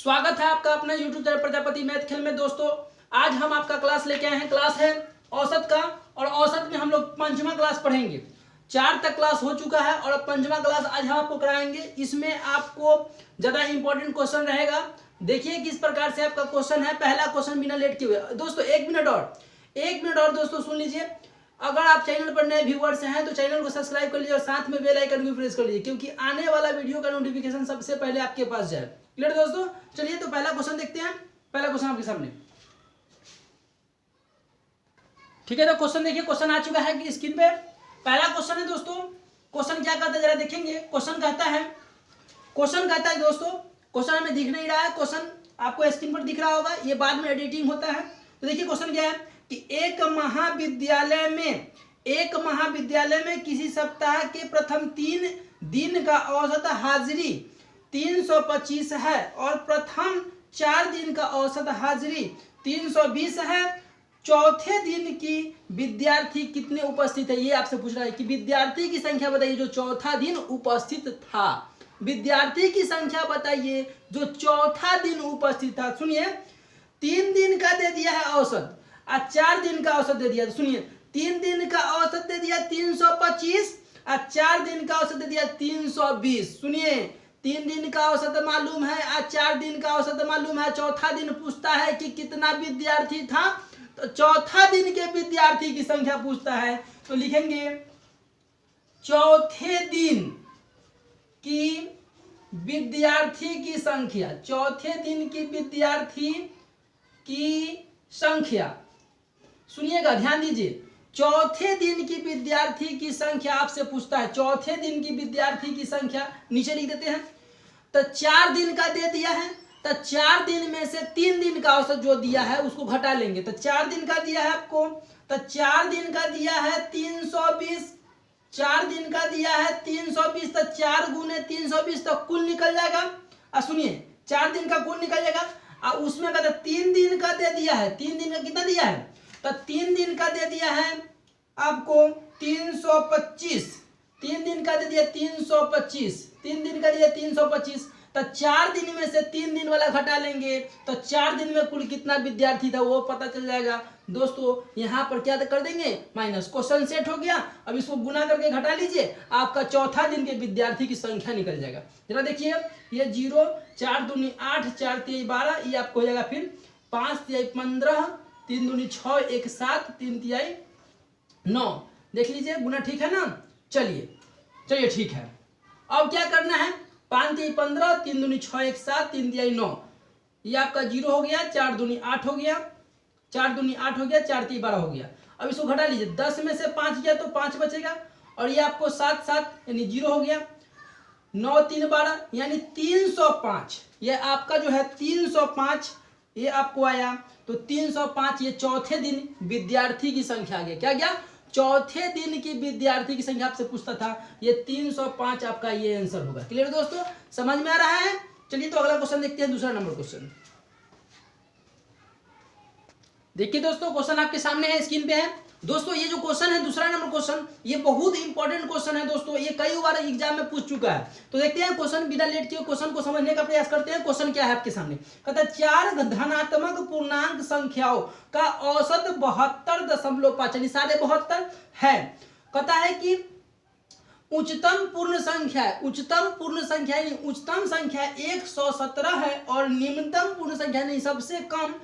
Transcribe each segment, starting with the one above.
स्वागत है आपका अपना YouTube चैनल प्रजापति मैथ खेल में। दोस्तों आज हम आपका क्लास लेके आए हैं। क्लास है औसत का और औसत में हम लोग पंचमा क्लास पढ़ेंगे। 4 तक क्लास हो चुका है और पंचमा क्लास आज हम आपको कराएंगे। इसमें आपको ज़्यादा इंपॉर्टेंट क्वेश्चन रहेगा। देखिए किस प्रकार से आपका क्वेश्चन है। पहला क्वेश्चन बिना लेट किए हुए दोस्तों एक मिनट और दोस्तों सुन लीजिए। अगर आप चैनल पर नए व्यूअर्स हैं तो चैनल को सब्सक्राइब कर लीजिए और साथ में बेल आइकन भी प्रेस कर लीजिए, क्योंकि आने वाला वीडियो का नोटिफिकेशन सबसे पहले आपके पास जाए। क्लियर दोस्तों? चलिए तो पहला क्वेश्चन देखते हैं। पहला क्वेश्चन आपके सामने, ठीक है। तो क्वेश्चन देखिए, क्वेश्चन आ चुका है कि स्क्रीन पे पहला क्वेश्चन है दोस्तों। क्वेश्चन क्या कहता है जरा देखेंगे। क्वेश्चन कहता है दोस्तों, क्वेश्चन हमें दिख नहीं रहा है, क्वेश्चन आपको स्क्रीन पर दिख रहा होगा, ये बाद में एडिटिंग होता है। तो देखिए क्वेश्चन क्या है कि एक महाविद्यालय में किसी सप्ताह के प्रथम 3 दिन का औसत हाजिरी 325 है और प्रथम 4 दिन का औसत हाजिरी 320 है। चौथे दिन की विद्यार्थी कितने उपस्थित है, ये आपसे पूछ रहा है कि विद्यार्थी की संख्या बताइए जो चौथा दिन उपस्थित था। विद्यार्थी की संख्या बताइए जो चौथा दिन उपस्थित था। सुनिए 3 दिन का दे दिया है औसत और 4 दिन का औसत दे दिया। तो सुनिए 3 दिन का औसत दे दिया 325 और 4 दिन का औसत दे दिया 320। सुनिए 3 दिन का औसत मालूम है और 4 दिन का औसत मालूम है। चौथा दिन पूछता है कि कितना विद्यार्थी था, तो चौथा दिन के विद्यार्थी की संख्या पूछता है। तो लिखेंगे चौथे दिन की विद्यार्थी की संख्या, चौथे दिन की विद्यार्थी की संख्या। सुनिएगा, ध्यान दीजिए, चौथे दिन की विद्यार्थी की संख्या आपसे पूछता है। चौथे दिन की विद्यार्थी की संख्या नीचे लिख देते हैं। तो 4 दिन का दे दिया है, तो 4 दिन में से 3 दिन का औसत जो दिया है उसको घटा लेंगे। तो 4 दिन का दिया है आपको, तो 4 दिन का दिया है 320, 4 दिन का दिया है 320, तो 4 गुने 320 तो कुल निकल जाएगा। और सुनिए 4 दिन का कुल निकल जाएगा और उसमें कहते 3 दिन का दे दिया है। 3 दिन का कितना दिया है, तो 3 दिन का दे दिया है आपको 325। 3 दिन का दे दिया 325, 3 दिन का दिया 325। तो 4 दिन में से 3 दिन वाला घटा लेंगे तो 4 दिन में कुल कितना विद्यार्थी था वो पता चल जाएगा। दोस्तों यहाँ पर क्या कर देंगे, माइनस। क्वेश्चन सेट हो गया। अब इसको गुना करके घटा लीजिए, आपका चौथा दिन के विद्यार्थी की संख्या निकल जाएगा। जरा देखिए ये 0, 4 दूनी 8, 4 तिहाई 12, ये आपको हो जाएगा फिर 5 तिहाई 15, 3 दूनी 6, 1 7, 3 तिहाई 9। देख लीजिए गुना ठीक है ना। चलिए ठीक है। अब क्या करना है, 5 तिहाई 15, 3 दूनी 6, 1 7, 3 तिहाई 9, ये आपका 0 हो गया। 4 दूनी 8 हो गया, 4 दूनी 8 हो गया, 4 तिहाई 12 हो गया। अब इसको घटा लीजिए, 10 में से 5 गया तो 5 बचेगा और ये आपको 7 7 यानी 0 हो गया। 9 3 12 यानी 305। ये आपका जो है 305 ये आपको आया। तो 305 ये चौथे दिन विद्यार्थी की संख्या आ गया। क्या गया, चौथे दिन की विद्यार्थी की संख्या आपसे पूछता था। ये 305 आपका ये आंसर होगा। क्लियर दोस्तों, समझ में आ रहा है? चलिए तो अगला क्वेश्चन देखते हैं, दूसरा नंबर क्वेश्चन। देखिए दोस्तों क्वेश्चन आपके सामने है, स्क्रीन पे है। दोस्तों ये जो क्वेश्चन है दूसरा नंबर क्वेश्चन, ये बहुत इंपॉर्टेंट क्वेश्चन है दोस्तों। ये कई बार एग्जाम में पूछ चुका है। तो देखते हैं क्वेश्चन बिना लेट किए क्वेश्चन को समझने का प्रयास करते हैं। क्वेश्चन क्या है आपके सामने, कहता है 4 धनात्मक पूर्णांक संख्याओं का औसत 72.5 यानी 72.5 है। कहता है कि उच्चतम पूर्ण संख्या यानी उच्चतम संख्या 117 है और निम्नतम पूर्ण संख्या यानी सबसे कम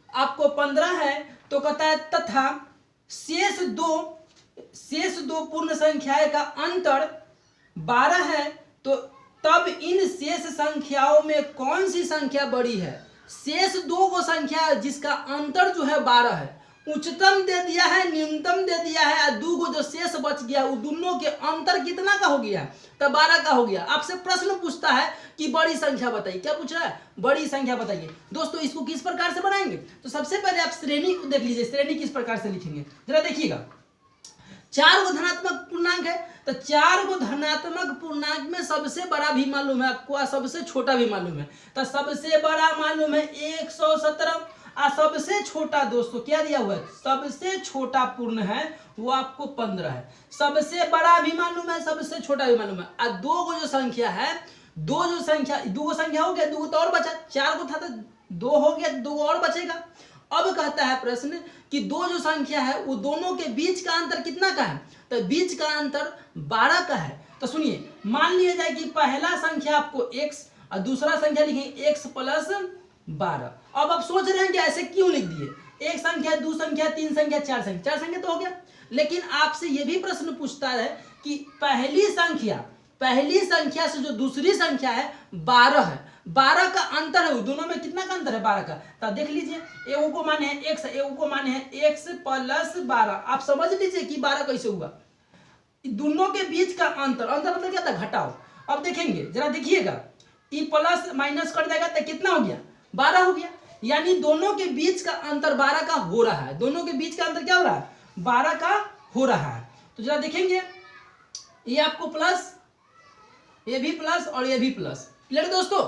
आपको 15 है। तो कहता है तथा शेष दो पूर्ण संख्याएं का अंतर 12 है, तो तब इन शेष संख्याओं में कौन सी संख्या बड़ी है। शेष 2 को संख्या जिसका अंतर जो है 12 है, उच्चतम दे दिया है, न्यूनतम दे दिया है और 2 को जो शेष बच गया वो दोनों के अंतर कितना का हो गया, तो 12 का हो गया। आपसे प्रश्न पूछता है कि बड़ी संख्या बताइए। क्या पूछ रहा है, बड़ी संख्या बताइए। दोस्तों इसको किस प्रकार से बनाएंगे, तो सबसे पहले आप श्रेणी को देख लीजिए। श्रेणी किस प्रकार से लिखेंगे जरा देखिएगा। 4 को धनात्मक पूर्णांक है, तो 4 को धनात्मक पूर्णांक में सबसे बड़ा भी मालूम है आपको और सबसे छोटा भी मालूम है। तो सबसे बड़ा मालूम है 117 और सबसे छोटा दोस्तों क्या दिया हुआ है, सबसे छोटा पूर्ण है वो आपको 15 है। सबसे बड़ा भी मालूम है, सबसे छोटा भी मालूम है। और 2 को जो संख्या है दो जो संख्या, दो संख्या हो गया, दो तो और बचा, 4 को था तो 2 हो गया, 2 और बचेगा। अब कहता है प्रश्न कि दो जो संख्या है वो दोनों के बीच का अंतर कितना का है, तो बीच का अंतर 12 का है। तो सुनिए, मान लिया जाए कि पहला संख्या आपको x और दूसरा संख्या लिखेंगे x प्लस 12। अब आप सोच रहे हैं कि ऐसे क्यों लिख दिए, एक संख्या, दो संख्या, तीन संख्या, चार संख्या, चार संख्या तो हो गया। लेकिन आपसे यह भी प्रश्न पूछता है कि पहली संख्या से जो दूसरी संख्या है 12 है, 12 का अंतर है, दोनों में कितना का अंतर है, 12 का। तो देख लीजिए, एगो को माने है x, एगो को माने है x प्लस 12। आप समझ लीजिए कि 12 कैसे हुआ, दोनों के बीच का अंतर, अंतर मतलब क्या था, घटाओ। अब देखेंगे, जरा देखिएगा, ई प्लस माइनस कर जाएगा तो कितना हो गया, 12 हो गया। यानी दोनों के बीच का अंतर 12 का हो रहा है, दोनों के बीच का अंतर क्या हो रहा है, 12 का हो रहा है। तो जरा देखेंगे, ये आपको प्लस, ये भी प्लस और ये भी प्लस, क्लियर दोस्तों।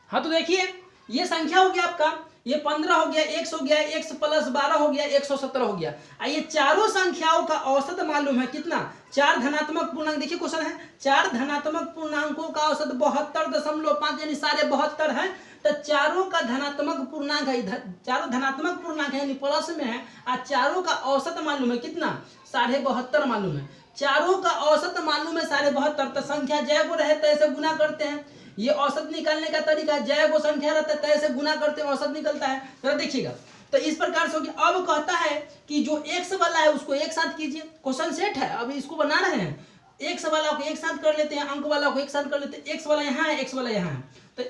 हाँ तो देखिए, ये संख्या हो गया आपका, ये 15 हो गया, x हो गया, x प्लस 12 हो गया, 117 हो गया। ये चारों संख्याओं का औसत मालूम है कितना, 4 धनात्मक पूर्णांक। देखिए क्वेश्चन है, 4 धनात्मक पूर्णांकों का औसत 72.5 यानी 72.5 है। तो चारों का धनात्मक पूर्णांक है, चारों धनात्मक पूर्णांक है यानी प्लस में है, और चारों का औसत मालूम है कितना, 72.5 मालूम है। चारों का औसत मालूम है 72.5। तो संख्या जय को रहे तो ऐसे गुना करते हैं, ये औसत निकालने का तरीका, जय को संख्या रहता है तो ऐसे गुना करते हैं, औसत निकलता है। जरा देखिएगा, तो इस प्रकार से हो गया। अब कहता है कि जो x वाला है उसको एक साथ कीजिए, क्वेश्चन सेट है, अभी इसको बना रहे हैं। x वाला को एक साथ कर लेते हैं, अंक वाला को एक साथ कर लेते हैं। x वाला यहाँ है, x वाला यहाँ है, तो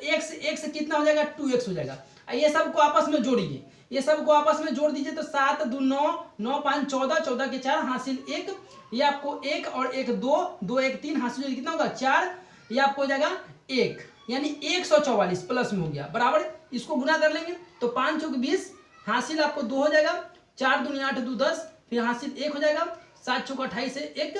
x कितना हो जाएगा, 2x हो जाएगा। ये सबको आपस में जोड़िए, ये सबको आपस में जोड़ दीजिए, तो 7 2 9, 9 5 14, 14 के 4 हासिल 1, ये आपको 1 और 1 2, 2 1 3 हासिल कितना होगा 4, ये आपको हो जाएगा 1, यानी 144 प्लस में हो गया, बराबर। इसको गुना कर लेंगे तो 5 चौक 20, हासिल आपको 2 हो जाएगा, 4 दूनी 8 2 10, फिर हासिल 1 हो जाएगा, 7 चौक 28 से 1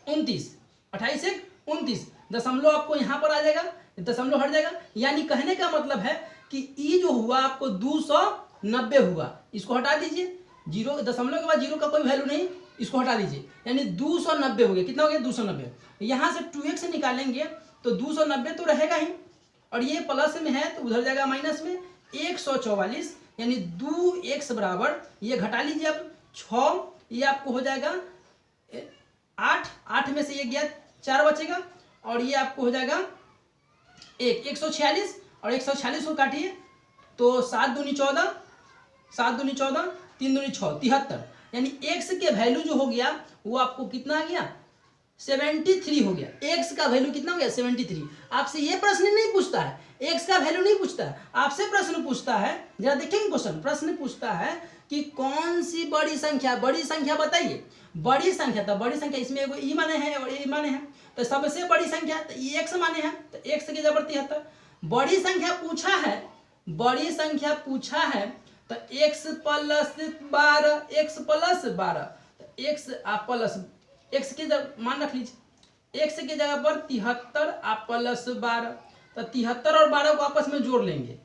29, 28 1 29, दशमलव आपको यहाँ पर आ जाएगा, दशमलव हट जाएगा। यानी कहने का मतलब है कि ई जो हुआ आपको 290 हुआ, इसको हटा दीजिए, जीरो दशमलव के बाद जीरो का कोई वैल्यू नहीं, इसको हटा दीजिए, यानी 290 हो गया। कितना हो गया, 290। यहाँ से 2x निकालेंगे तो 290 तो रहेगा ही, और ये प्लस में है तो उधर जाएगा माइनस में, 144, यानी 2x बराबर, ये घटा लीजिए अब 6, ये आपको हो जाएगा 8, 8 में से ये गया 4 बचेगा, और ये आपको हो जाएगा 146, और 146 को काटिए तो 7 दूनी 14, 7 दूनी 14, 3 दूनी 6, 73, यानी x के वैल्यू जो हो गया वो आपको कितना आ गया, 73 हो गया। x का वैल्यू कितना हो गया, 73। आपसे ये प्रश्न नहीं पूछता है, x का वैल्यू नहीं पूछता है, आपसे प्रश्न पूछता है, जरा देखेंगे क्वेश्चन, प्रश्न पूछता है कि कौन सी बड़ी संख्या, बड़ी संख्या बताइए, बड़ी संख्या। तो बड़ी संख्या इसमें एगो ई माने है और ए माने है, तो सबसे बड़ी संख्या तो ये x माने है, तो x की जबर 73। बड़ी संख्या पूछा है, बड़ी संख्या पूछा है, तो x प्लस 12, x प्लस 12, तो x प्लस, x की जगह मान रख लीजिए, x की जगह पर 73 आप प्लस 12, तो 73 और 12 को आपस में जोड़ लेंगे,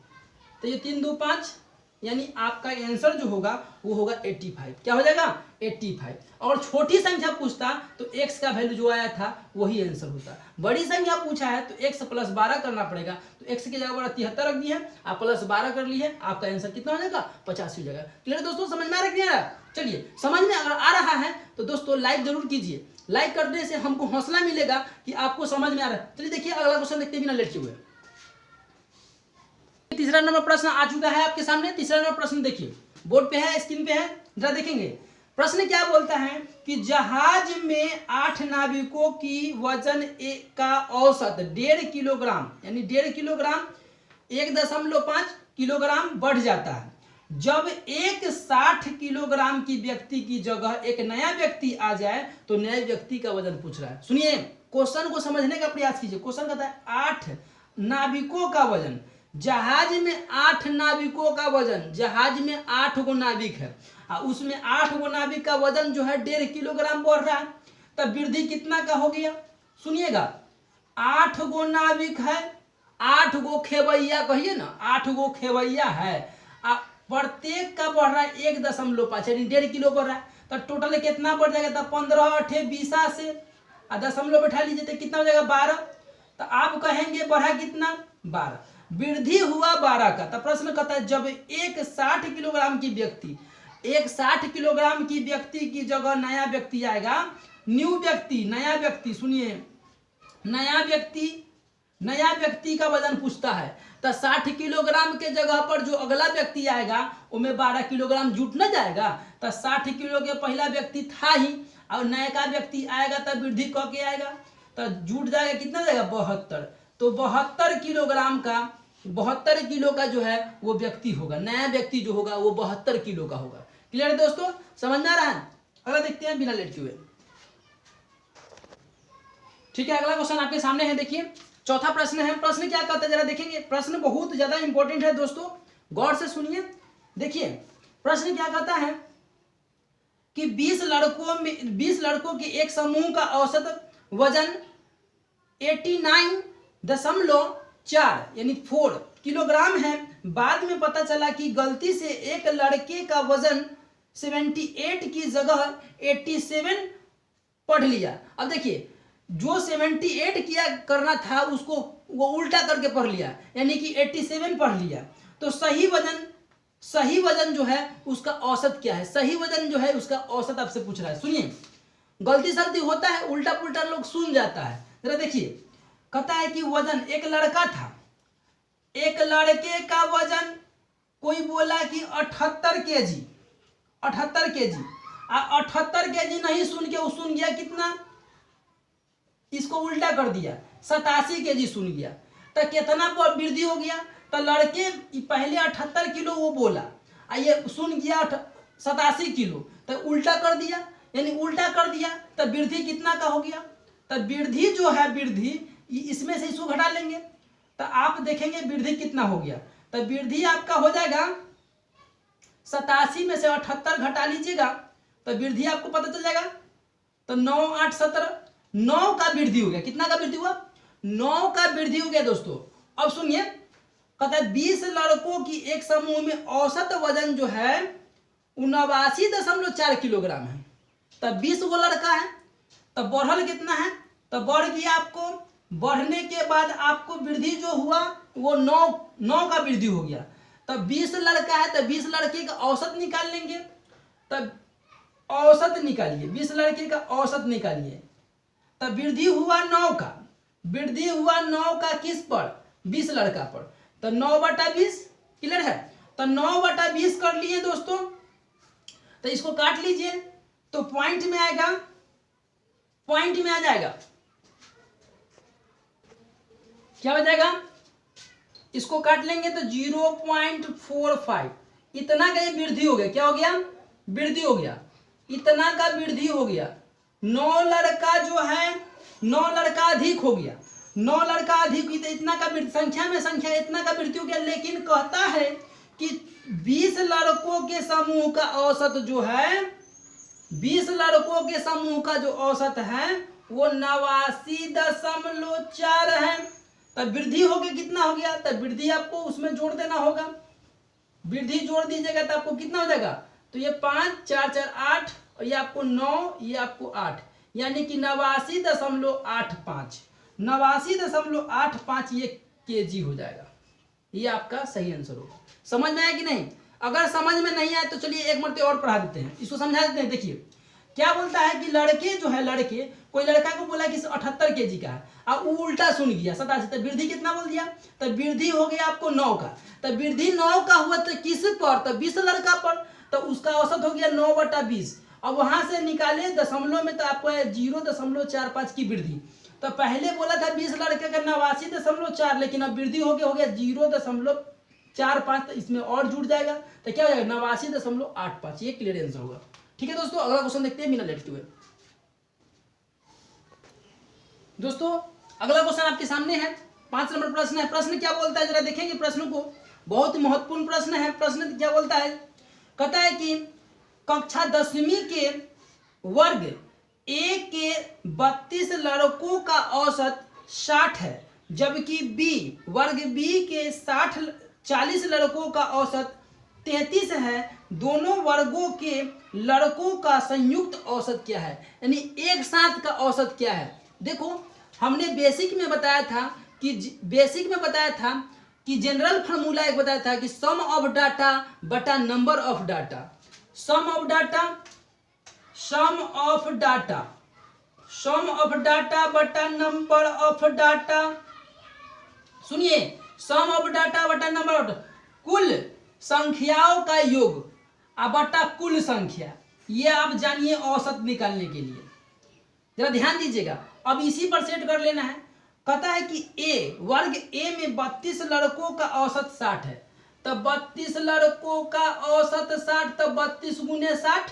तो ये 3 2 5, यानी आपका आंसर जो होगा वो होगा 85। क्या हो जाएगा, 85। और छोटी संख्या पूछता तो x का वैल्यू जो आया था वही आंसर होता। बड़ी संख्या पूछा है तो x प्लस 12 करना पड़ेगा, तो x की जगह पर 73 रख दी है, आप प्लस 12 कर लिए, आपका आंसर कितना हो जाएगा, 85 हो जाएगा। क्लियर दोस्तों, समझ में आ रहा है। चलिए, समझ में अगर आ रहा है तो दोस्तों लाइक जरूर कीजिए, लाइक करने से हमको हौसला मिलेगा कि आपको समझ में आ रहा है। चलिए देखिए अगला क्वेश्चन देखते बिना लेट हुए। तीसरा नंबर प्रश्न आ चुका है आपके सामने। तीसरा नंबर प्रश्न देखिए, बोर्ड पे है, स्क्रीन पे है, जरा देखेंगे। प्रश्न क्या बोलता है कि जहाज में 8 नाविकों की वजन का औसत 1.5 किलोग्राम, यानी 1.5 किलोग्राम 1.5 किलोग्राम बढ़ जाता है जब एक 60 किलोग्राम की व्यक्ति की जगह एक नया व्यक्ति आ जाए, तो नए व्यक्ति का वजन पूछ रहा है। सुनिए, क्वेश्चन को समझने का प्रयास कीजिए। क्वेश्चन कहता है 8 नाविकों का वजन, जहाज में 8 नाविकों का वजन, जहाज में 8 गो नाविक है, उसमें 8 गो नाविक का वजन जो है 1.5 किलोग्राम बढ़ रहा है, तब वृद्धि कितना का हो गया। सुनिएगा, 8 गो नाविक है, 8 गो खेवैया, कहिए ना 8 गो खेवैया है, प्रत्येक का बढ़ रहा है 1.5, यानी 1.5 किलो बढ़ रहा है, तो टोटल कितना बढ़ जाएगा, तो 15 8 20 से और दशमलव बैठा लीजिए तो कितना हो जाएगा 12। तो आप कहेंगे बढ़ा कितना 12, वृद्धि हुआ 12 का। तो प्रश्न कहता है जब एक 60 किलोग्राम की व्यक्ति, एक 60 किलोग्राम की व्यक्ति की जगह नया व्यक्ति आएगा, न्यू व्यक्ति, नया व्यक्ति, सुनिए, नया व्यक्ति का वजन पूछता है। तो 60 किलोग्राम के जगह पर जो अगला व्यक्ति आएगा उसमें 12 किलोग्राम जुट न जाएगा। तो 60 किलो के पहला व्यक्ति था ही, और नया का व्यक्ति आएगा तब वृद्धि क के आएगा, तो जुट जाएगा कितना जाएगा 72। तो 72 किलोग्राम का, 72 किलो का जो है वो व्यक्ति होगा, नया व्यक्ति जो होगा वो 72 किलो का होगा। क्लियर है दोस्तों, समझ में आ रहा है? अगला देखते हैं बिना लेट के हुए। ठीक है, अगला क्वेश्चन आपके सामने है, देखिए चौथा प्रश्न है। प्रश्न क्या कहता है जरा देखेंगे, प्रश्न बहुत ज्यादा इंपॉर्टेंट है दोस्तों, गौर से सुनिए। देखिए प्रश्न क्या कहता है कि 20 लड़कों के एक समूह का औसत वजन 89.4 यानी 4 किलोग्राम है। बाद में पता चला कि गलती से एक लड़के का वजन 78 की जगह 87 पढ़ लिया। अब देखिए जो 78 किया करना था उसको वो उल्टा करके पढ़ लिया, यानी कि 87 पढ़ लिया। तो सही वजन जो है उसका औसत क्या है, सही वजन जो है उसका औसत आपसे पूछ रहा है। सुनिए, गलती सलती होता है, उल्टा पुल्टा लोग सुन जाता है। जरा देखिए, कहता है कि वजन, एक लड़का था, एक लड़के का वजन कोई बोला कि 78 केजी, 78 केजी, 78 केजी नहीं सुन के वो सुन गया कितना, इसको उल्टा कर दिया 87 केजी सुन गया। तो कितना वृद्धि हो गया, तो लड़के पहले 78 किलो वो बोला, ये सुन गया 87 किलो, तो उल्टा कर दिया, यानी उल्टा कर दिया तो वृद्धि कितना का हो गया। तो वृद्धि जो है, वृद्धि इसमें से इसको घटा लेंगे तो आप देखेंगे वृद्धि कितना हो गया। तो वृद्धि आपका हो जाएगा 87 में से 78 घटा लीजिएगा तो वृद्धि आपको पता चल जाएगा। तो 9 8 17, 9 का वृद्धि हो गया। कितना का वृद्धि हुआ, 9 का वृद्धि हो गया दोस्तों। अब सुनिए, कहता है 20 लड़कों की एक समूह में औसत वजन जो है 89.4 किलोग्राम है। तब 20 वो लड़का है, तब बढ़ल कितना है, तब बढ़ गया आपको, बढ़ने के बाद आपको वृद्धि जो हुआ वो 9 का वृद्धि हो गया। तब 20 लड़का है, तब 20 लड़के का औसत निकाल लेंगे। तब औसत निकालिए, 20 लड़के का औसत निकालिए। तब वृद्धि हुआ 9 का, वृद्धि हुआ 9 का किस पर, 20 लड़का पर। तो 9/20 क्लियर है। तो 9/20 कर लिए दोस्तों, तो इसको काट लीजिए तो पॉइंट में आएगा, पॉइंट में आ जाएगा, क्या हो जाएगा, इसको काट लेंगे तो 0.45, इतना का ये वृद्धि हो गया। क्या हो गया, वृद्धि हो गया, इतना का वृद्धि हो गया। 9 लड़का जो है, 9 लड़का अधिक हो गया, 9 लड़का अधिक हुई तो इतना का संख्या में संख्या इतना का वृद्धि हो गया। लेकिन कहता है कि 20 लड़कों के समूह का औसत जो है, 20 लड़कों के समूह का जो औसत है वो 89.4 है। तब वृद्धि हो गया, कितना हो गया, तब वृद्धि आपको उसमें जोड़ देना होगा। वृद्धि जोड़ दीजिएगा तो आपको कितना हो जाएगा, तो ये 5 4 4 8 और ये आपको 9, ये आपको 8, यानी कि 89.85, 89.85 ये केजी हो जाएगा। ये आपका सही आंसर होगा। समझ में आया कि नहीं? अगर समझ में नहीं आया तो चलिए एक मरते और पढ़ा देते हैं, इसको समझा देते हैं। देखिए क्या बोलता है कि लड़के जो है, लड़के, कोई लड़का को बोला कि 78 केजी का है और वो उल्टा सुन गया 87, तो वृद्धि कितना बोल दिया, तो वृद्धि हो गया आपको 9 का। तो वृद्धि 9 का हुआ तो किस पर, तो 20 लड़का पर, तो उसका औसत हो गया 9/20। अब वहां से निकाले दशमलव में तो आपको 0.45 की वृद्धि। तो पहले बोला था 20 लड़के का 89.4, लेकिन अब वृद्धि हो गया 0.45, तो इसमें और जुड़ जाएगा तो क्या हो जाएगा 89.85। ये क्लियर आंसर होगा। ठीक है दोस्तों, अगला क्वेश्चन देखते हैं बिना लेट हुए। दोस्तों अगला क्वेश्चन आपके सामने है, 5 नंबर प्रश्न है। प्रश्न क्या बोलता है जरा देखेंगे प्रश्न को, बहुत ही महत्वपूर्ण प्रश्न है। प्रश्न क्या बोलता है, कहता है कि कक्षा 10वीं के वर्ग ए के 32 लड़कों का औसत 60 है, जबकि बी वर्ग बी के 40 लड़कों का औसत 33 है, दोनों वर्गों के लड़कों का संयुक्त औसत क्या है, यानी एक साथ का औसत क्या है। देखो हमने बेसिक में बताया था कि जनरल फार्मूला एक बताया था कि सम ऑफ डाटा बटा number of data, sum of data बटा नंबर ऑफ डाटा। सुनिए, सम ऑफ डाटा बटा नंबर ऑफ, कुल संख्याओं का योग बटा कुल संख्या, ये आप जानिए औसत निकालने के लिए। जरा ध्यान दीजिएगा, अब इसी पर सेट कर लेना है। कहता है कि वर्ग ए में 32 लड़कों का औसत 60 है, तब 32 लड़कों का औसत 60, तब 32 गुने 60।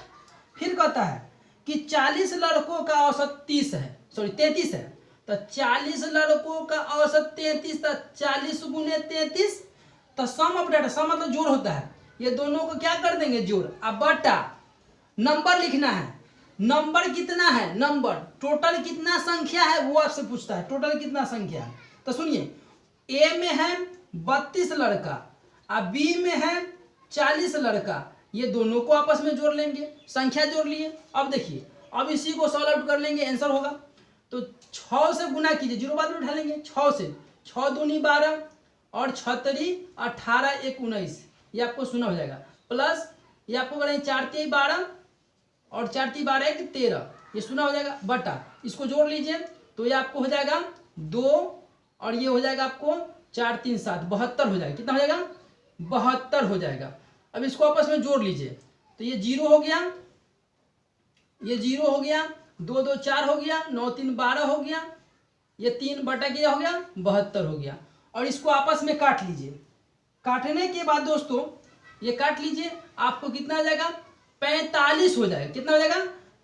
फिर कहता है कि 40 लड़कों का औसत 33 है, तो 40 लड़कों का औसत 33, तो 40 गुने 33, तो सम ऑफ डाटा, सम मतलब जोड़ होता है, ये दोनों को क्या कर देंगे जोड़, अब बटा नंबर लिखना है, नंबर कितना है, नंबर टोटल कितना संख्या है वो आपसे पूछता है, टोटल कितना संख्या है। तो सुनिए, ए में है 32 लड़का और बी में है 40 लड़का, ये दोनों को आपस में जोड़ लेंगे, संख्या जोड़ लिए। अब देखिए, अब इसी को सॉल्व आउट कर लेंगे, आंसर होगा। तो 6 से गुना कीजिए, जीरो बाद में उठा लेंगे, 6 से, 6 दूनी 12 और 6 तरी 18 1 19, ये आपको सुना हो जाएगा, प्लस ये आपको करेंगे 4 3 12 और 4 3 12 1 13, ये सुना हो जाएगा, बटा इसको जोड़ लीजिए, तो ये आपको हो जाएगा 2 और ये हो जाएगा आपको 4 3 7 72 हो जाएगा। कितना हो जाएगा, 72 हो जाएगा। अब इसको आपस में जोड़ लीजिए, तो ये 0 हो गया, ये 0 हो गया, 2 2 4 हो गया, 9 3 12 हो गया, ये 3 बटा क्या हो गया, 72 हो गया। और इसको आपस में काट लीजिए, काटने के बाद दोस्तों ये काट लीजिए, आपको कितना आ जाएगा, 45 हो जाएगा। कितना हो जाएगा,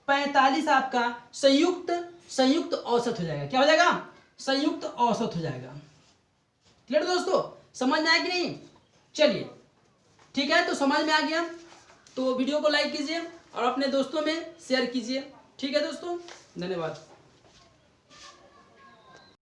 45 आपका संयुक्त औसत हो जाएगा। क्या हो जाएगा, संयुक्त औसत हो जाएगा। क्लियर दोस्तों, समझ में आया कि नहीं? चलिए ठीक है, तो समझ में आ गया तो वीडियो को लाइक कीजिए और अपने दोस्तों में शेयर कीजिए। ठीक है दोस्तों, धन्यवाद।